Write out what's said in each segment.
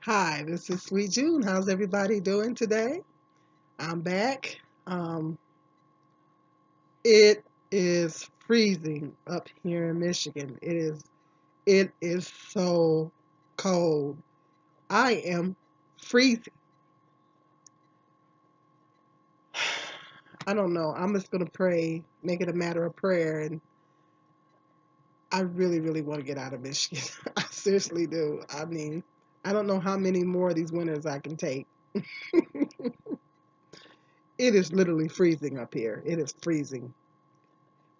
Hi, this is Sweet June. How's everybody doing today? I'm back. Um, it is freezing up here in Michigan. It is so cold. I am freezing. I don't know. I'm just gonna pray, make it a matter of prayer, and I really, really want to get out of Michigan. I seriously do. I mean, I don't know how many more of these winters I can take. It is literally freezing up here. It is freezing.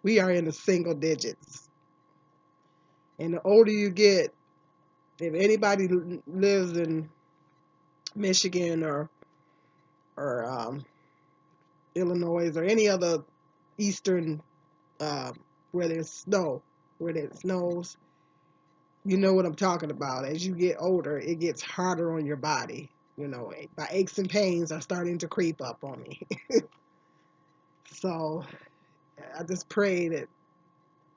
We are in the single digits. And the older you get, if anybody lives in Michigan or Illinois or any other eastern uh, where there's snow, where it snows, you know what I'm talking about. As you get older, it gets harder on your body. My aches and pains are starting to creep up on me. So I just pray that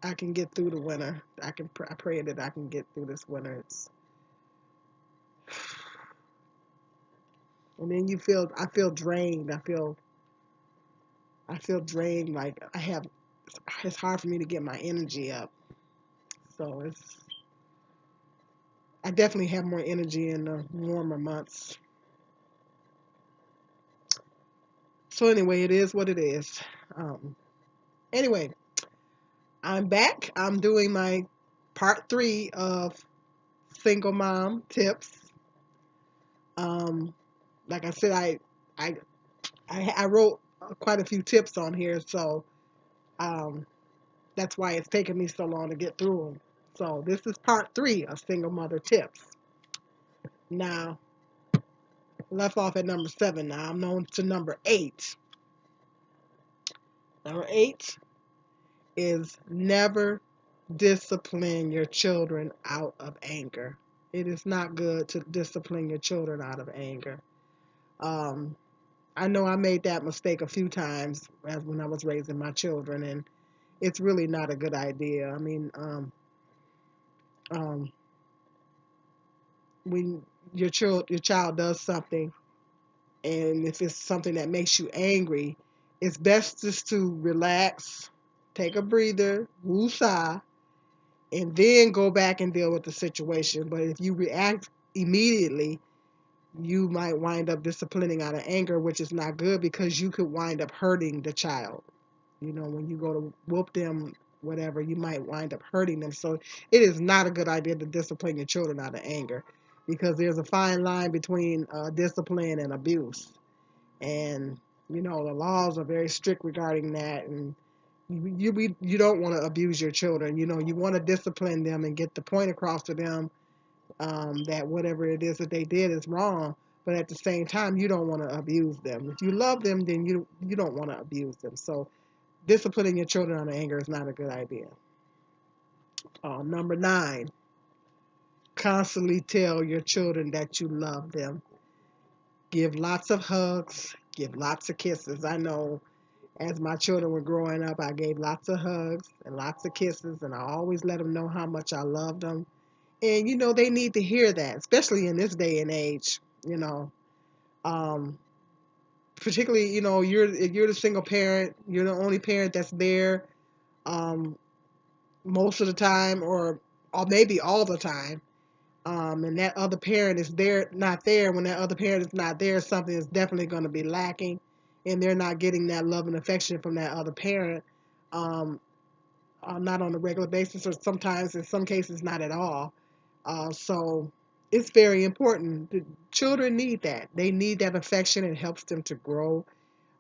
I can get through the winter. I pray that I can get through this winter. And then I feel drained. I feel drained. Like it's hard for me to get my energy up. So I definitely have more energy in the warmer months. So anyway, it is what it is. Um, anyway, I'm back. I'm doing my part 3 of single mom tips. Um, like I said, I, I wrote quite a few tips on here, so um, that's why it's taken me so long to get through them. So this is part 3 of single mother tips. Now, left off at number 7. Now I'm on to number 8. Number 8 is never discipline your children out of anger. It is not good to discipline your children out of anger. Um, I know I made that mistake a few times as when I was raising my children, and it's really not a good idea. I mean, um, when your child does something, and if it's something that makes you angry, it's best just to relax, take a breather, woosah, and then go back and deal with the situation. But if you react immediately, you might wind up disciplining out of anger, which is not good because you could wind up hurting the child. When you go to whoop them, whatever, you might wind up hurting them. So it is not a good idea to discipline your children out of anger because there's a fine line between discipline and abuse. And the laws are very strict regarding that, and you don't want to abuse your children. You want to discipline them and get the point across to them, that whatever it is that they did is wrong, but at the same time you don't want to abuse them. If you love them, then you don't want to abuse them. So disciplining your children out of anger is not a good idea. Number 9, constantly tell your children that you love them. Give lots of hugs, give lots of kisses. I know as my children were growing up, I gave lots of hugs and lots of kisses, and I always let them know how much I loved them. And they need to hear that, especially in this day and age. Um, Particularly, if you're the single parent, you're the only parent that's there um, most of the time, or maybe all the time. And that other parent is there, not there. When that other parent is not there, something is definitely going to be lacking, and they're not getting that love and affection from that other parent. Um, not on a regular basis, or sometimes in some cases not at all. So it's very important. The children need that. They need that affection. It helps them to grow.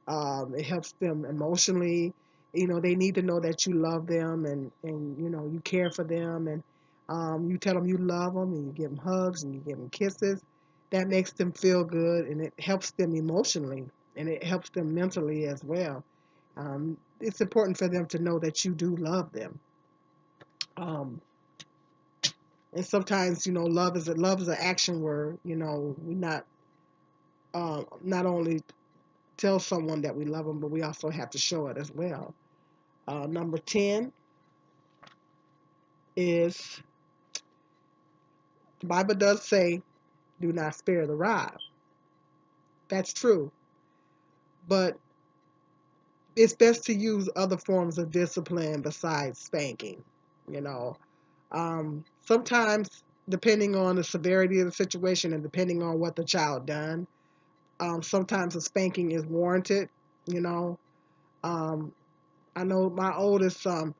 It helps them emotionally. They need to know that you love them, and you care for them, and you tell them you love them, and you give them hugs and you give them kisses. That makes them feel good, and it helps them emotionally, and it helps them mentally as well. It's important for them to know that you do love them. Um, and sometimes, love is an action word. We not only tell someone that we love them, but we also have to show it as well. Number 10 is, the Bible does say do not spare the rod. That's true. But it's best to use other forms of discipline besides spanking. You know, sometimes, depending on the severity of the situation and depending on what the child done, sometimes a spanking is warranted. You know, um, I know my oldest son,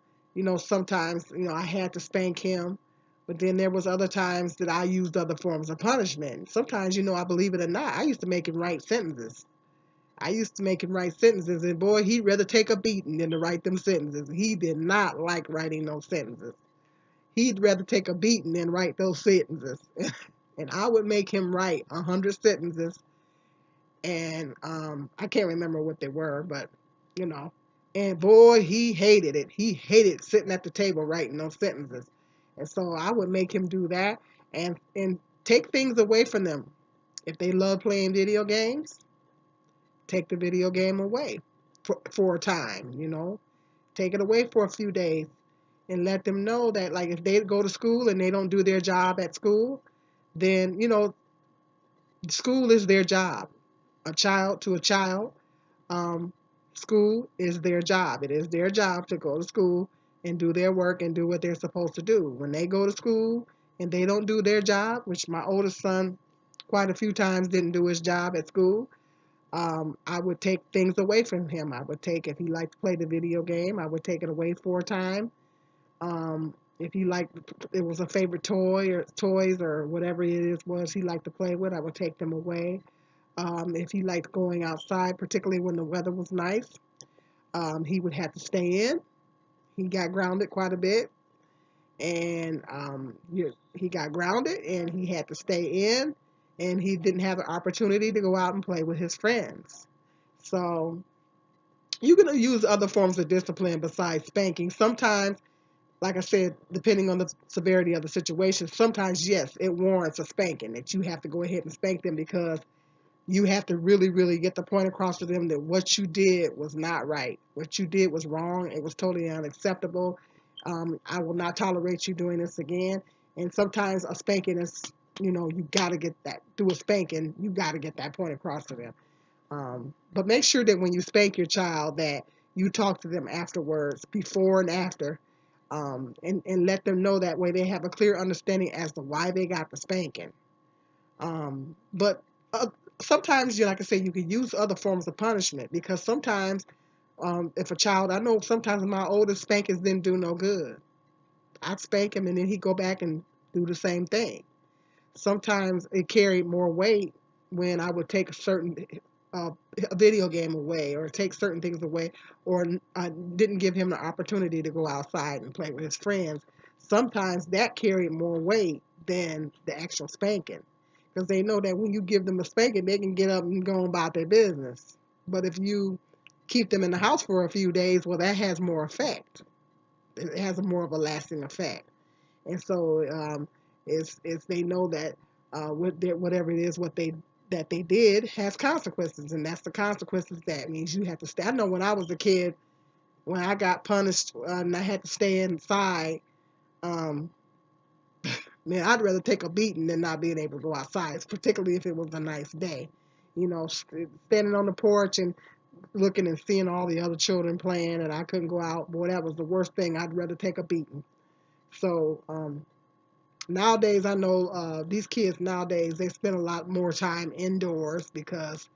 sometimes, I had to spank him, but then there was other times that I used other forms of punishment. Sometimes, I believe it or not, I used to make him write sentences. I used to make him write sentences, and boy, he'd rather take a beating than to write them sentences. He did not like writing those sentences. He'd rather take a beating than write those sentences. And I would make him write 100 sentences, and I can't remember what they were, but you know, and boy, he hated it. He hated sitting at the table writing those sentences, and so I would make him do that and take things away from them. If they love playing video games, take the video game away for a time. Take it away for a few days and let them know that, like, if they go to school and they don't do their job at school, then school is their job. A child to a child, um, school is their job. It is their job to go to school and do their work and do what they're supposed to do. When they go to school and they don't do their job, which my oldest son quite a few times didn't do his job at school, I would take things away from him. I would take, if he liked to play the video game, I would take it away for a time. If he liked, it was a favorite toy or toys or whatever it is was he liked to play with, I would take them away. If he liked going outside, particularly when the weather was nice, he would have to stay in. He got grounded quite a bit, and he got grounded, and he had to stay in, and he didn't have an opportunity to go out and play with his friends. So you can use other forms of discipline besides spanking. Sometimes, like I said, depending on the severity of the situation, sometimes yes, it warrants a spanking that you have to go ahead and spank them because you have to really, really get the point across to them that what you did was not right. What you did was wrong. It was totally unacceptable. I will not tolerate you doing this again. And sometimes a spanking is, you got to get that. Through a spanking, you got to get that point across to them. But make sure that when you spank your child that you talk to them afterwards, before and after, and let them know that way they have a clear understanding as to why they got the spanking. But sometimes, like I say, you can use other forms of punishment because sometimes, if a child, I know sometimes my oldest spankings didn't do no good. I'd spank him and then he'd go back and do the same thing. Sometimes it carried more weight when I would take uh, a video game away or take certain things away, or I didn't give him the opportunity to go outside and play with his friends. Sometimes that carried more weight than the actual spanking because they know that when you give them a spanking, they can get up and go about their business. But if you keep them in the house for a few days, well, that has more effect. It has more of a lasting effect. And so it's they know that whatever it is what they that they did has consequences, and that's the consequences. That means you have to stay. I know when I was a kid, when I got punished and I had to stay inside, um, man, I'd rather take a beating than not being able to go outside, particularly if it was a nice day. Standing on the porch and looking and seeing all the other children playing, and I couldn't go out. Boy, that was the worst thing. I'd rather take a beating. So nowadays, I know these kids nowadays they spend a lot more time indoors because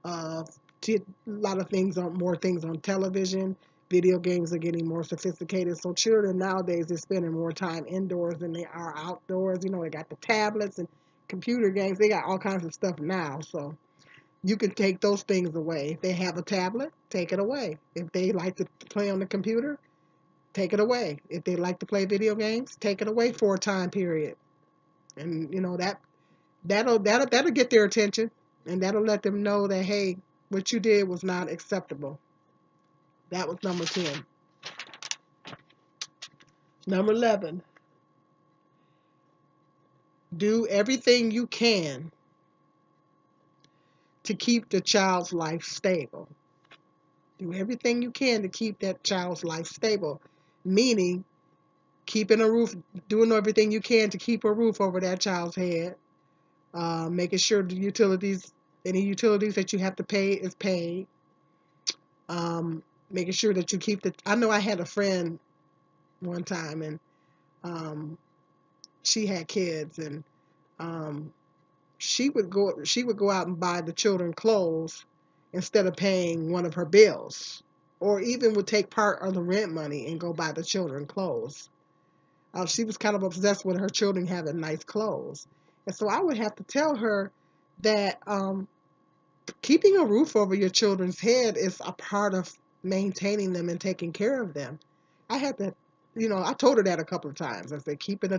of a lot of things on more things on television. Video games are getting more sophisticated, so children nowadays are spending more time indoors than they are outdoors. They got the tablets and computer games. They got all kinds of stuff now, so you can take those things away. If they have a tablet, take it away. If they like to play on the computer, take it away. If they like to play video games, take it away for a time period. And that'll get their attention, and that'll let them know that, hey, what you did was not acceptable. That was number 10. Number 11, do everything you can to keep the child's life stable. Do everything you can to keep that child's life stable, meaning keeping a roof, doing everything you can to keep a roof over that child's head, Making sure the utilities, any utilities that you have to pay is paid. Making sure that you keep the. I know I had a friend one time, and um, she had kids, and um, she would go out and buy the children clothes instead of paying one of her bills, or even would take part of the rent money and go buy the children clothes. She was kind of obsessed with her children having nice clothes, and so I would have to tell her that keeping a roof over your children's head is a part of maintaining them and taking care of them. I had to, I told her that a couple of times. I said, keeping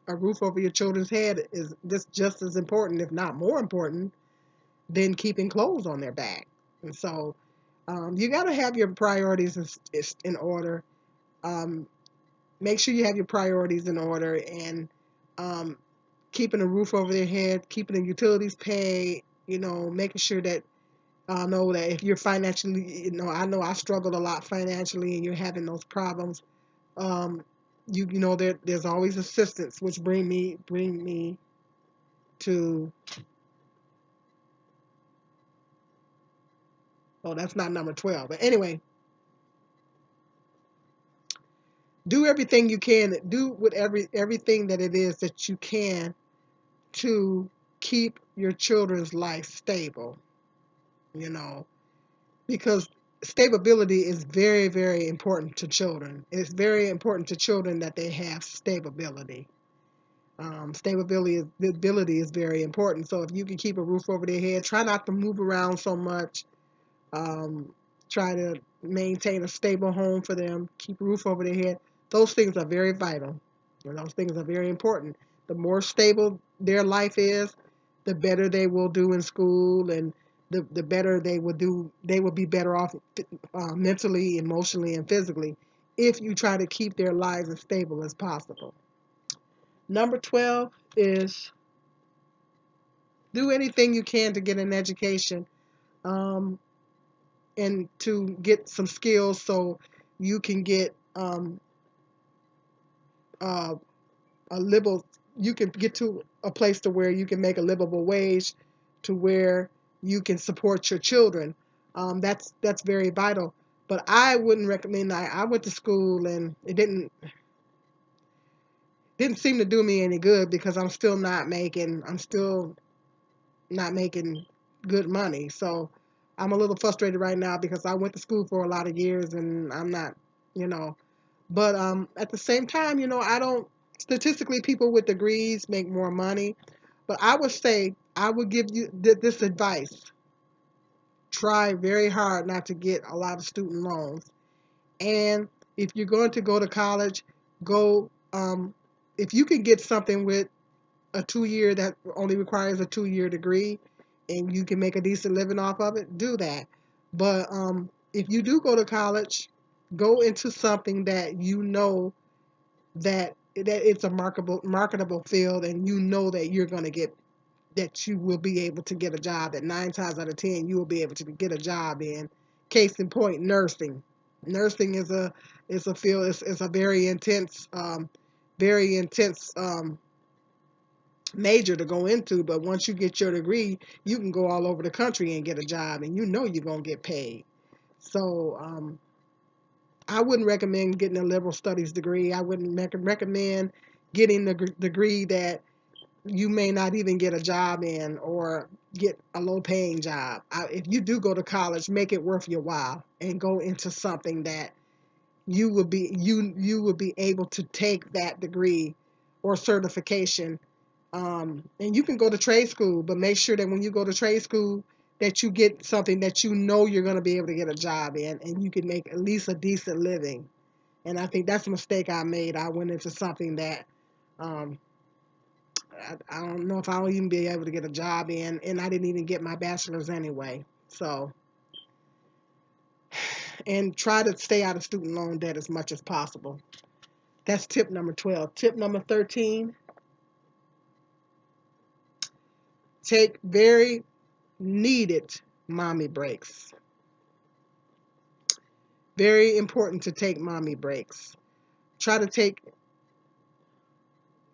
a roof over your children's head is just as important, if not more important, than keeping clothes on their back. And so you got to have your priorities in order. Um, Make sure you have your priorities in order, and um, keeping a roof over their head, keeping the utilities paid, making sure that I know that if you're financially, I know I struggled a lot financially and you're having those problems. Um, there's always assistance, which bring me to, oh, that's not number 12. But anyway, do everything you can, do with everything that it is that you can to keep your children's life stable, you know, because stability is very, very important to children. It's very important to children that they have stability. Stability is very important. So if you can keep a roof over their head, try not to move around so much. Um, Try to maintain a stable home for them. Keep a roof over their head. Those things are very vital. And those things are very important. The more stable their life is, the better they will do in school, and the better they will do. They will be better off mentally, emotionally, and physically if you try to keep their lives as stable as possible. Number 12 is do anything you can to get an education, um, and to get some skills so you can get uh, a livable, you can get to a place to where you can make a livable wage to where you can support your children. That's very vital. But I wouldn't recommend. I went to school and it didn't seem to do me any good because I'm still not making good money. So I'm a little frustrated right now because I went to school for a lot of years and I'm not, you know. But at the same time, I don't. Statistically, people with degrees make more money. But I would say I would give you this advice: try very hard not to get a lot of student loans. And if you're going to go to college, go. If you can get something with a 2 year that only requires a 2 year degree and you can make a decent living off of it, do that. But if you do go to college, go into something that you know that it's a marketable field, and you know that you're going to get that you will be able to get a job, that 9 times out of 10 you will be able to get a job in. Case in point, nursing. Nursing is a field, is a very intense major to go into, but once you get your degree, you can go all over the country and get a job, and you know you're going to get paid. So I wouldn't recommend getting a liberal studies degree. I wouldn't recommend getting the degree that you may not even get a job in, or get a low paying job. If you do go to college, make it worth your while and go into something that you will be able to take that degree or certification. And you can go to trade school, but make sure that when you go to trade school, that you get something that you know you're going to be able to get a job in, and you can make at least a decent living. And I think that's a mistake I made. I went into something that um, I don't know if I'll even be able to get a job in, and I didn't even get my bachelor's anyway. So, and try to stay out of student loan debt as much as possible. That's tip number 12. Tip number 13, take very needed mommy breaks. Very important to take mommy breaks. Try to take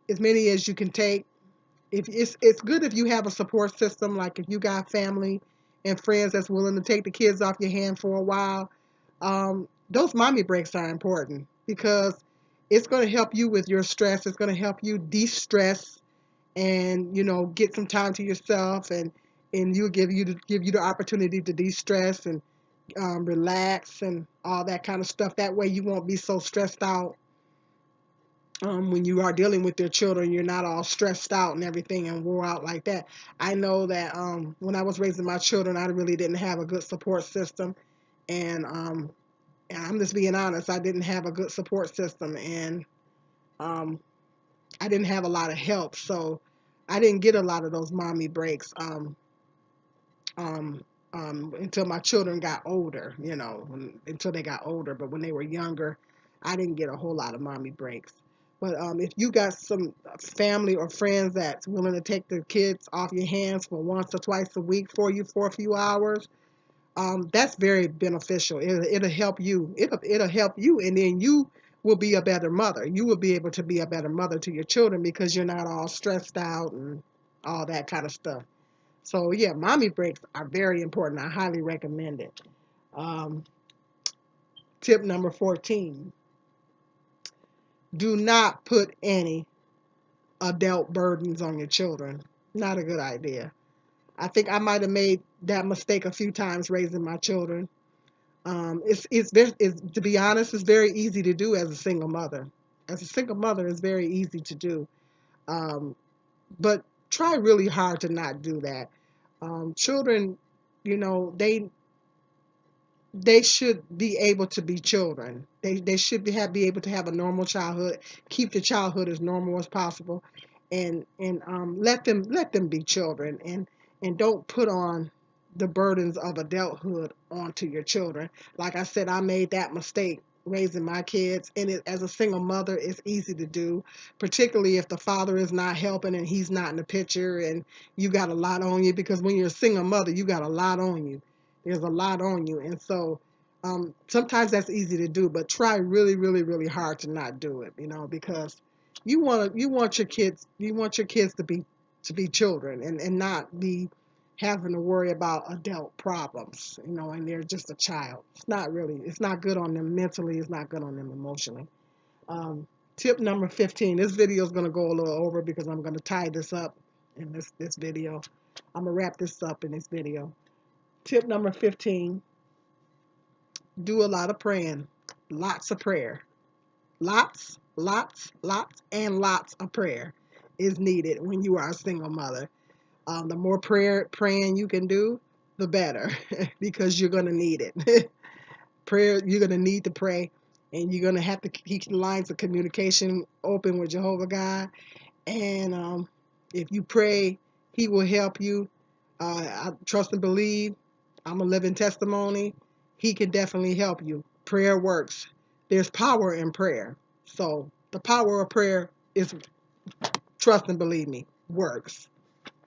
as many as you can take. If it's good if you have a support system, like if you got family and friends that's willing to take the kids off your hand for a while. Those mommy breaks are important because it's going to help you with your stress. It's going to help you de-stress and get some time to yourself, and you give you the opportunity to de-stress and relax and all that kind of stuff. That way you won't be so stressed out. When you are dealing with your children, you're not all stressed out and everything and wore out like that. I know that when I was raising my children, I really didn't have a good support system, and I'm just being honest, I didn't have a good support system, and um, I didn't have a lot of help, so I didn't get a lot of those mommy breaks um, until my children got older, until they got older. But when they were younger, I didn't get a whole lot of mommy breaks. But if you got some family or friends that's willing to take the kids off your hands for once or twice a week for you for a few hours, that's very beneficial. It'll help you. It'll help you, and then you will be a better mother. You will be able to be a better mother to your children because you're not all stressed out and all that kind of stuff. So yeah, mommy breaks are very important. I highly recommend it. Um, Tip number 14: do not put any adult burdens on your children. Not a good idea. I think I might have made that mistake a few times raising my children. To be honest, it's very easy to do as a single mother. As a single mother, it's very easy to do. Um, but try really hard to not do that. Children, you know, they should be able to be children. They should be able to have a normal childhood, keep the childhood as normal as possible, and let them be children, and don't put on the burdens of adulthood onto your children. Like I said, I made that mistake raising my kids, and as a single mother, it's easy to do, particularly if the father is not helping and he's not in the picture, and you got a lot on you, because when you're a single mother, you got a lot on you. There's a lot on you, and so sometimes that's easy to do, but try really, really, really hard to not do it. Because you want your kids to be children, and not be having to worry about adult problems. And they're just a child. It's not good on them mentally. It's not good on them emotionally. Um, Tip number 15. This video is going to go a little over because I'm going to tie this up in this video. I'm going to wrap this up in this video. Tip number 15: do a lot of praying. Lots of prayer. Lots, lots, lots, and lots of prayer is needed when you are a single mother. The more praying you can do, the better, because you're going to need it. Prayer, you're going to need to pray, and you're going to have to keep the lines of communication open with Jehovah God. And if you pray, He will help you. I trust and believe. I'm a living testimony. He can definitely help you. Prayer works. There's power in prayer. So the power of prayer is, trust and believe me, works.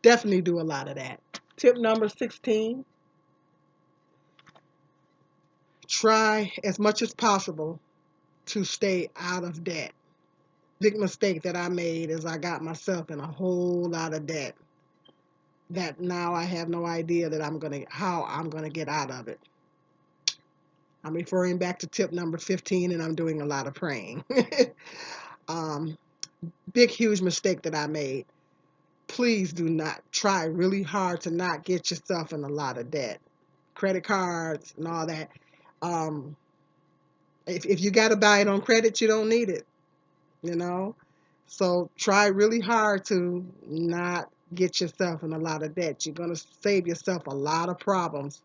Definitely do a lot of that. Tip number 16: try as much as possible to stay out of debt. Big mistake that I made is I got myself in a whole lot of debt that now I have no idea how I'm gonna get out of it. I'm referring back to tip number 15, and I'm doing a lot of praying. um, Big, huge mistake that I made. Please do not try really hard to not get yourself in a lot of debt. Credit cards and all that. Um, if you got to buy it on credit, you don't need it, you know? So try really hard to not get yourself in a lot of debt. You're going to save yourself a lot of problems,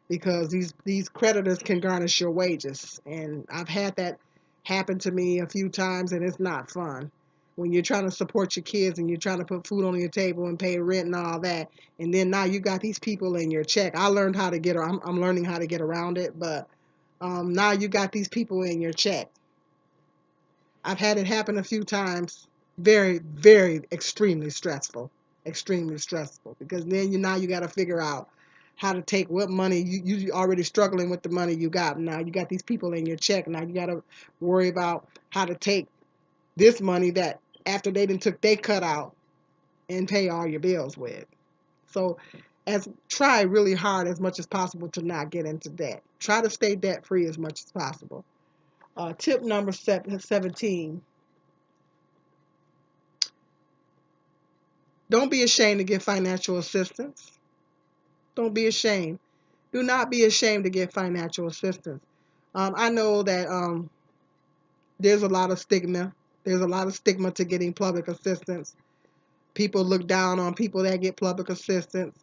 because these creditors can garnish your wages. And I've had that happen to me a few times, and it's not fun. When you're trying to support your kids and you're trying to put food on your table and pay rent and all that, and then now you got these people in your check. I learned how to get, I'm learning how to get around it, but now you got these people in your check. I've had it happen a few times. Very, very extremely stressful. Extremely stressful, because then now you got to figure out how to take what money you already struggling with the money you got. Now you got these people in your check. Now you got to worry about how to take this money that after they done took they cut out, and pay all your bills with. So try really hard as much as possible to not get into debt. Try to stay debt free as much as possible. Tip number 17. Don't be ashamed to get financial assistance. Don't be ashamed. Do not be ashamed to get financial assistance. I know that there's a lot of stigma. There's a lot of stigma to getting public assistance. People look down on people that get public assistance.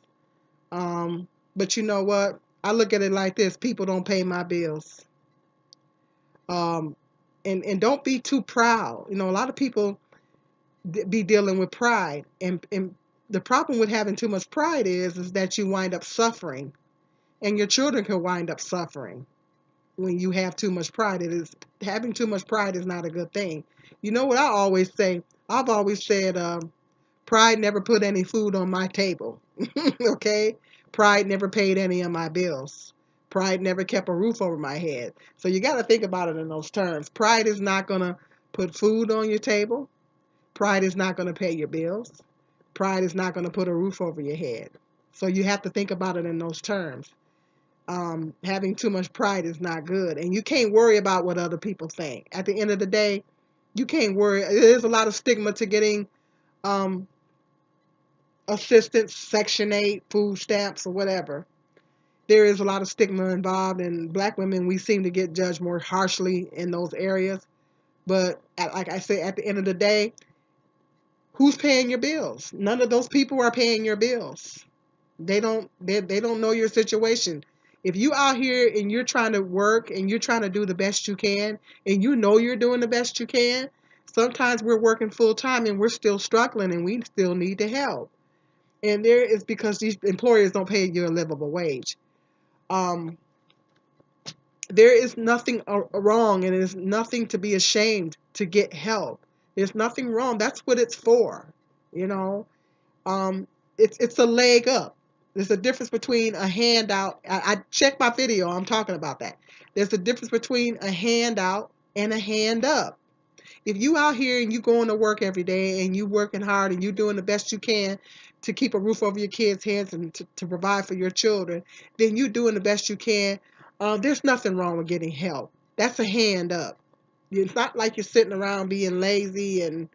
But you know what? I look at it like this: people don't pay my bills. Um, and don't be too proud. You know, a lot of people be dealing with pride, and the problem with having too much pride is that you wind up suffering, and your children can wind up suffering when you have too much pride. It is having too much pride is not a good thing. You know what I always say? I've always said, pride never put any food on my table. Okay, pride never paid any of my bills. Pride never kept a roof over my head. So you got to think about it in those terms. Pride is not going to put food on your table. Pride is not going to pay your bills. Pride is not going to put a roof over your head. So you have to think about it in those terms. Having too much pride is not good, and you can't worry about what other people think. At the end of the day, you can't worry. There's a lot of stigma to getting um, assistance, Section 8, food stamps, or whatever. There is a lot of stigma involved, and black women, we seem to get judged more harshly in those areas. But like I say, at the end of the day, who's paying your bills? None of those people are paying your bills. They don't know your situation. If you out here and you're trying to work and you're trying to do the best you can, and you know you're doing the best you can, sometimes we're working full time and we're still struggling and we still need the help. And there is because these employers don't pay you a livable wage. Um, there is nothing wrong, and there's nothing to be ashamed to get help. There's nothing wrong. That's what it's for. You know, um, it's a leg up. There's a difference between a handout. I check my video. I'm talking about that. There's a difference between a handout and a hand up. If you out here and you going to work every day and you working hard and you doing the best you can to keep a roof over your kids' heads and to provide for your children, then you doing the best you can. There's nothing wrong with getting help. That's a hand up. It's not like you're sitting around being lazy and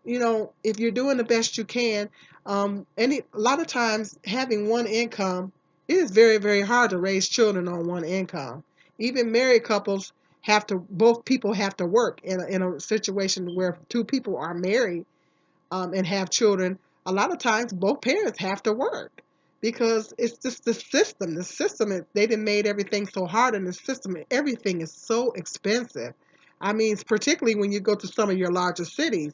if you're doing the best you can, a lot of times having one income, it is very, very hard to raise children on one income. Even married couples both people have to work in a situation where two people are married and have children. A lot of times both parents have to work because it's just the system. The system, they done made everything so hard in the system. Everything is so expensive. I mean, particularly when you go to some of your larger cities.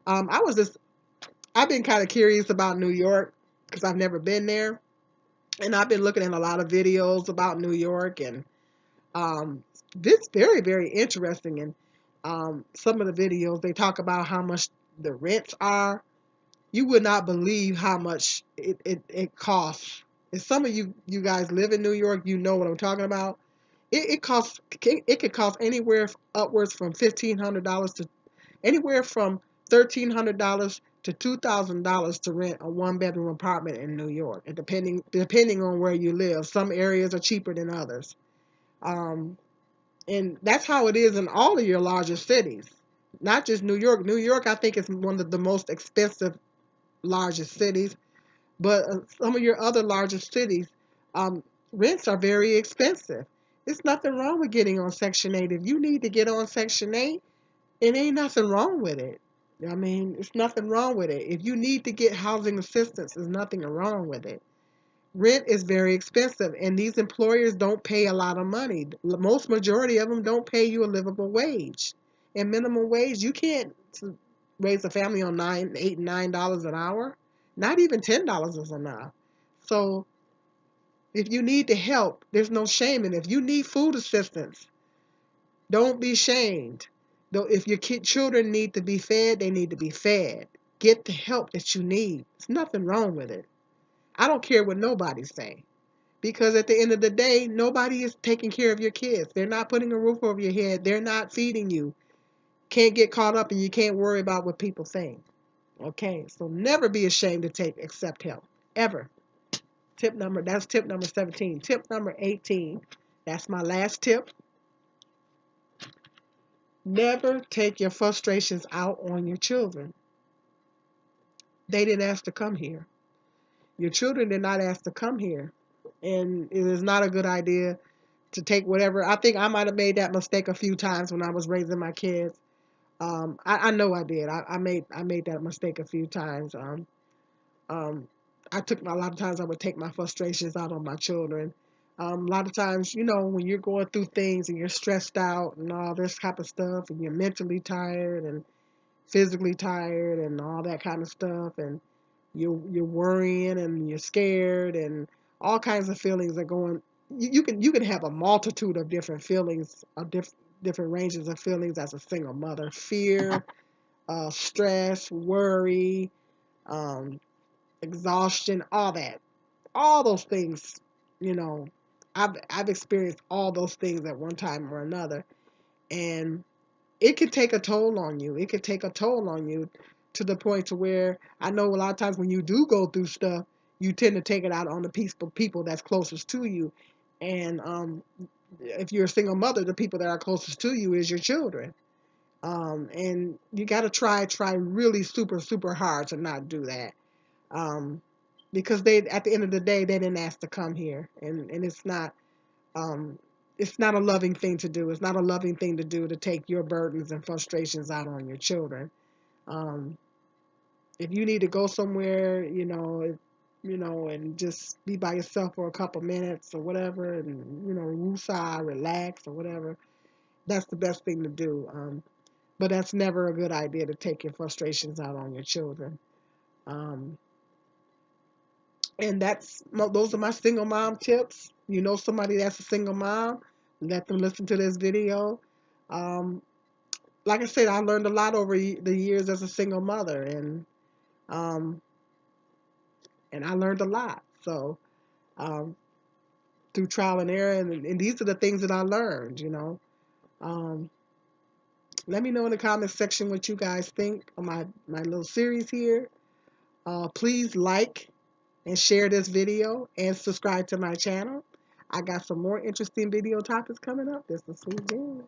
I've been kind of curious about New York because I've never been there, and I've been looking at a lot of videos about New York, and it's very, very interesting. And some of the videos they talk about how much the rents are. You would not believe how much it costs. If some of you guys live in New York, you know what I'm talking about. It could cost anywhere upwards from $1,500 to anywhere from $1,300 to $2,000 to rent a one-bedroom apartment in New York, and depending on where you live. Some areas are cheaper than others, um, and that's how it is in all of your larger cities, not just New York. New York, I think, is one of the most expensive largest cities, but some of your other largest cities, um, rents are very expensive. There's nothing wrong with getting on Section 8. If you need to get on Section 8, it ain't nothing wrong with it. I mean, it's nothing wrong with it. If you need to get housing assistance, there's nothing wrong with it. Rent is very expensive, and these employers don't pay a lot of money. Most majority of them don't pay you a livable wage. And minimum wage, you can't raise a family on $9 an hour. Not even $10 is enough. So if you need the help, there's no shame in it. If you need food assistance, don't be shamed. Though if your children need to be fed, they need to be fed. Get the help that you need. There's nothing wrong with it. I don't care what nobody's saying. Because at the end of the day, nobody is taking care of your kids. They're not putting a roof over your head. They're not feeding you. Can't get caught up and you can't worry about what people think. Okay, so never be ashamed to accept help, ever. That's tip number 17. Tip number 18, that's my last tip. Never take your frustrations out on your children. They didn't ask to come here. Your children did not ask to come here. And it is not a good idea to take whatever. I think I might have made that mistake a few times when I was raising my kids. I know I did. I made that mistake a few times. Um, a lot of times I would take my frustrations out on my children. A lot of times, when you're going through things and you're stressed out and all this type of stuff, and you're mentally tired and physically tired and all that kind of stuff, and you're worrying and you're scared and all kinds of feelings are going. You can have a multitude of different feelings, different ranges of feelings as a single mother: fear, stress, worry, um, exhaustion, all that, all those things. You know, I've experienced all those things at one time or another, and it could take a toll on you. It could take a toll on you to the point to where I know a lot of times when you do go through stuff, you tend to take it out on the people that's closest to you. And if you're a single mother, the people that are closest to you is your children. And you got to try really super, super hard to not do that. Um, because at the end of the day, they didn't ask to come here. And um, it's not a loving thing to do. It's not a loving thing to do to take your burdens and frustrations out on your children. Um, if you need to go somewhere, and just be by yourself for a couple minutes or whatever, and woosah, relax or whatever, that's the best thing to do. But that's never a good idea to take your frustrations out on your children. Um, and those are my single mom tips. You know somebody that's a single mom, let them listen to this video. Um, like I said, I learned a lot over the years as a single mother, um, and I learned a lot. So um, through trial and error, and these are the things that I learned. Um, let me know in the comments section what you guys think of my little series here. Please like and share this video and subscribe to my channel. I got some more interesting video topics coming up. This is Sweet Jen.